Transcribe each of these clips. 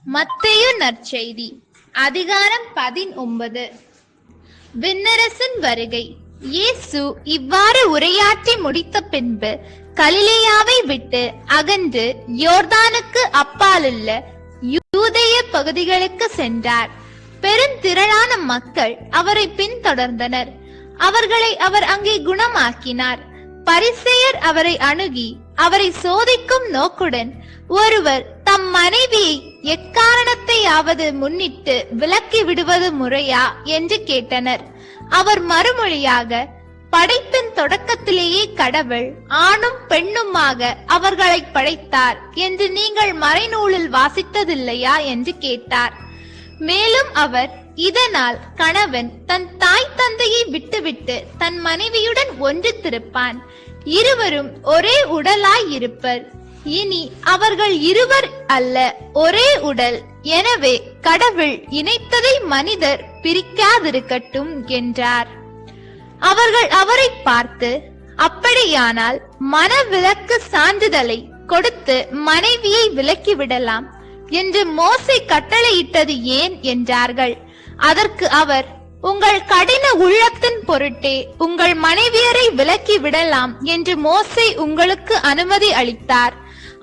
மத்தேயு நற்செய்தி அதிகாரம் 19. விண்ணரசின் வருகை. இயேசு இவ்வாறு உரையாற்றி முடித்த பின்பு கலிலேயாவை விட்டு அகன்று யோர்தானுக்கு அப்பாலுள்ள யூதேய பகுதிகளுக்கு சென்றார். பெருந்திரளான மக்கள் அவரை பின்தொடர்ந்தனர். அவர்களை அவர் அங்கே குணமாக்கினார். பரிசேயர் அவரை அணுகி அவரை சோதிக்கும் நோக்குடன், ஒருவர் தம் மனைவியை எக்காரணத்தையாவது முன்னிட்டு விலக்கி விடுவது முறையா என்று கேட்டனர். அவர் மறுமொழியாக, படைப்பின் தொடக்கத்திலேயே கடவுள் ஆணும் பெண்ணுமாக அவர்களை படைத்தார் என்று நீங்கள் மறைநூலில் வாசித்ததில்லையா என்று கேட்டார். மேலும் அவர், இதனால் கணவன் தன் தாய் தந்தையை விட்டுவிட்டு தன் மனைவியுடன் ஒன்றித்திருப்பான், இருவரும் ஒரே உடலாய் இருப்பர். இனி அவர்கள் இருவர் அல்ல, ஒரே உடல். எனவே கடவுள் இணைத்ததை மனிதர் பிரிக்காதிருக்கட்டும் என்றார். அவர்கள் அவரை பார்த்து, அப்படியானால் மணவிலக்கு சான்றிதழை கொடுத்து மனைவியை விலக்கி விடலாம் என்று மோசே கட்டளையிட்டது ஏன் என்றார்கள். அதற்கு அவர், உங்கள் கடின உள்ளத்தின் பொருட்டே உங்கள் மனைவியரை விலக்கி விடலாம் என்று மோசே உங்களுக்கு அனுமதி அளித்தார்.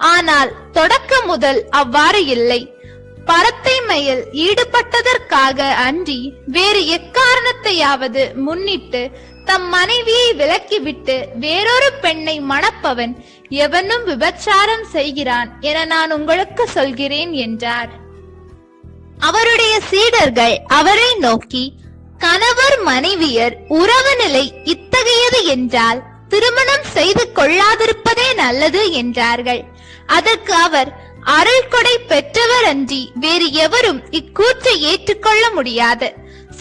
ஆனால் தொடக்கம் முதல் அவ்வாறு இல்லை. பரத்தைமையில் ஈடுபட்டதற்காக அன்றி வேறு எக்காரணத்தையாவது முன்னிட்டு தம் மனைவியை விலக்கிவிட்டு வேறொரு பெண்ணை மணப்பவன் எவனும் விபச்சாரம் செய்கிறான் என நான் உங்களுக்கு சொல்கிறேன் என்றார். அவருடைய சீடர்கள் அவரை நோக்கி, கணவர் மனைவியர் உறவு நிலை இத்தகையது என்றால் திருமணம் செய்து கொள்ளாதிருப்பதே நல்லது என்றார்கள். அதற்கு அவர், அருள் கொடை பெற்றவர் அன்றி வேறு எவரும் இக்கூற்றை ஏற்றுக்கொள்ள முடியாது.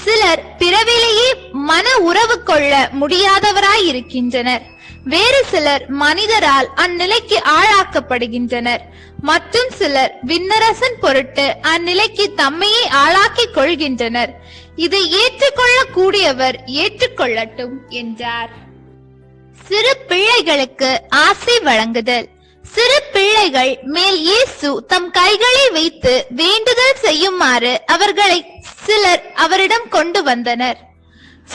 சிலர் பிறவிலேயே மன உறவு கொள்ள முடியாதவராயிருக்கின்றனர். வேறு சிலர் மனிதரால் அந்நிலைக்கு ஆளாக்கப்படுகின்றனர். மற்றும் சிலர் விண்ணரசன் பொருட்டு அந்நிலைக்கு தம்மையே ஆளாக்கிக் கொள்கின்றனர். இதை ஏற்றுக்கொள்ள கூடியவர் ஏற்றுக்கொள்ளட்டும் என்றார். சிறு பிள்ளைகளுக்கு ஆசை வழங்குதல். சிறு பிள்ளைகள் மேல் இயேசு தம் கைகளை வைத்து வேண்டுதல் செய்யுமாறு அவர்களை சிலர் அவரிடம் கொண்டு வந்தனர்.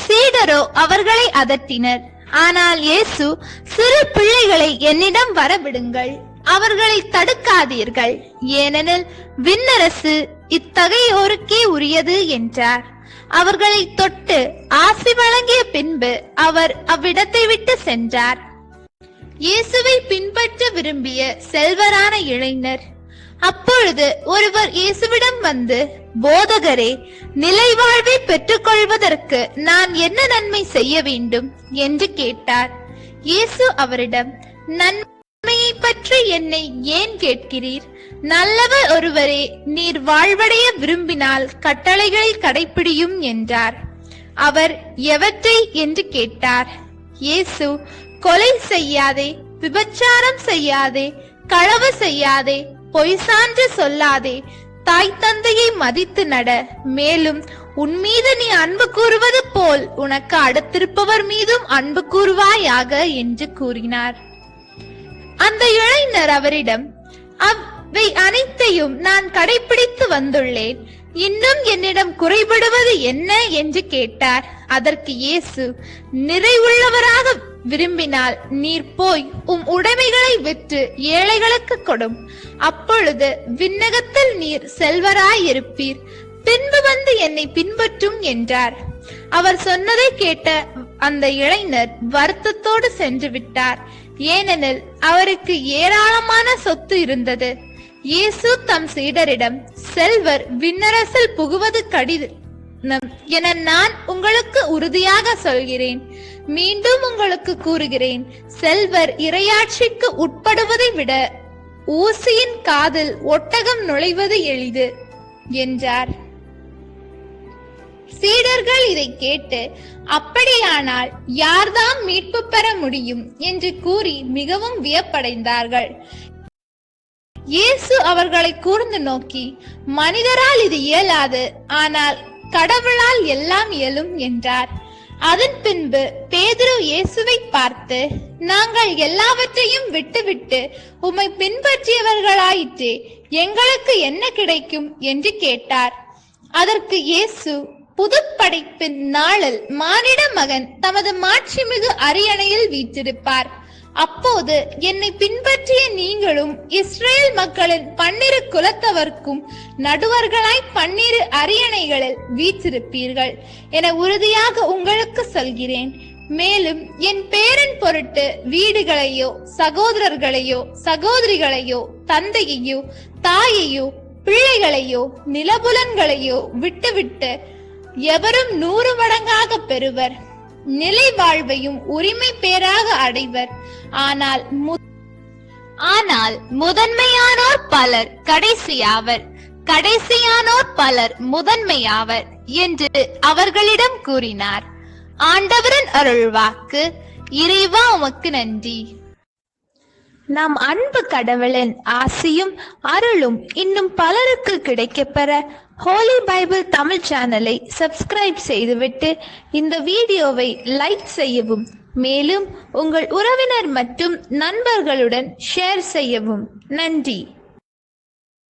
சீடரோ அவர்களை அதட்டினர். ஆனால் இயேசு, சிறு பிள்ளைகளை என்னிடம் வரவிடுங்கள், அவர்களை தடுக்காதீர்கள், ஏனெனில் விண்ணரசு இத்தகையோருக்கே உரியது என்றார். அவர்களை தொட்டு ஆசி வழங்கிய பின்பு அவர் அவ்விடத்தை விட்டு சென்றார். இயேசுவை பின்பற்ற விரும்பிய செல்வரான இளைஞர். அப்பொழுது ஒருவர் இயேசுவிடம் வந்து, போதகரே, நிலைவாழ்வை பெற்றுக் கொள்வதற்கு நான் என்ன நன்மை செய்ய வேண்டும் என்று கேட்டார். இயேசு அவரிடம், நன்மையை பற்றி என்னை ஏன் கேட்கிறீர்? நல்லவர் ஒருவரே, நீர் வாழ்வடைய விரும்பினால் கட்டளைகளை கடைப்பிடியும் என்றார். அவர், எவற்றை என்று கேட்டார். இயேசு, கொலை செய்யாதே, விபச்சாரம் செய்யாதே, களவு செய்யாதே, பொய் சான்று சொல்லாதே, தாய் தந்தையை மதித்து நட, மேலும் உன் மீது நீ அன்பு கூறுவது போல் உனக்கு அடுத்திருப்பவர் மீதும் அன்பு கூறுவாயாக என்று கூறினார். அந்த இளைஞர் அவரிடம், அவை அனைத்தையும் நான் கடைபிடித்து வந்துள்ளேன், இன்னும் என்னிடம் குறைபடுவது என்ன என்று கேட்டார். அதற்கு இயேசு, நிறைவுள்ளவராக விரும்பினால் நீர் போய் உம் உடைமைகளை விற்று ஏழைகளுக்கு கொடும், அப்பொழுது விண்ணகத்தில் நீர் செல்வராயிருப்பீர், பின்பு வந்து என்னை பின்பற்றும் என்றார். அவர் சொன்னதை கேட்ட அந்த இளைஞர் வருத்தத்தோடு சென்று விட்டார், ஏனெனில் அவருக்கு ஏராளமான சொத்து இருந்தது. இயேசு தம் சீடரிடம், செல்வர் விண்ணரசில் புகுவது கடினம் என நான் உங்களுக்கு உறுதியாக சொல்கிறேன். மீண்டும் உங்களுக்கு கூறுகிறேன், செல்வர் இறையாட்சிக்கு உட்படுவதை விட ஊசியின் காதில் ஒட்டகம் நுழைவது எளிது என்றார். சீடர்கள் இதை கேட்டு, அப்படியானால் யார்தாம் மீட்பு பெற முடியும் என்று கூறி மிகவும் வியப்படைந்தார்கள். இயேசு அவர்களை கூர்ந்து நோக்கி, மனிதரால் இது இயலாது, ஆனால் கடவுளால் எல்லாம் இயலும் என்றார். அதன் பின்பு பேதுரு இயேசுவை பார்த்து, நாங்கள் எல்லாவற்றையும் விட்டுவிட்டு உம்மை பின்பற்றியவர்களாயிற்றே, எங்களுக்கு என்ன கிடைக்கும் என்று கேட்டார். அதற்கு இயேசு, புதுப்படைப்பின் நாளில் மானிட மகன் தமது மாட்சிமிகு அரியணையில் வீற்றிருப்பார். அப்போது என்னை பின்பற்றிய நீங்களும் இஸ்ரேல் மக்களின் 12 குலத்தவர்க்கும் நடுவர்களாய் 12 அரியணைகளில் வீற்றிருப்பீர்கள் என உறுதியாக உங்களுக்கு சொல்கிறேன். மேலும் என் பேரின் பொருட்டு வீடுகளையோ சகோதரர்களையோ சகோதரிகளையோ தந்தையையோ தாயையோ பிள்ளைகளையோ நிலபுலன்களையோ விட்டுவிட்டு எவரும் 100 மடங்காக பெறுவர், நிலை வாழ்வையும் உரிமை பேராக அடைவர். ஆனால் முதன்மையானோர் பலர் கடைசியாவர், கடைசியானோர் பலர் முதன்மையாவர் என்று அவர்களிடம் கூறினார். ஆண்டவரின் அருள்வாக்கு. இறைவா உமக்கு நன்றி. நம் அன்பு கடவுளின் ஆசியும் அருளும் இன்னும் பலருக்கு கிடைக்கப்பெற ஹோலி பைபிள் தமிழ் சேனலை சப்ஸ்கிரைப் செய்துவிட்டு இந்த வீடியோவை லைக் செய்யவும், மேலும் உங்கள் உறவினர் மற்றும் நண்பர்களுடன் ஷேர் செய்யவும். நன்றி.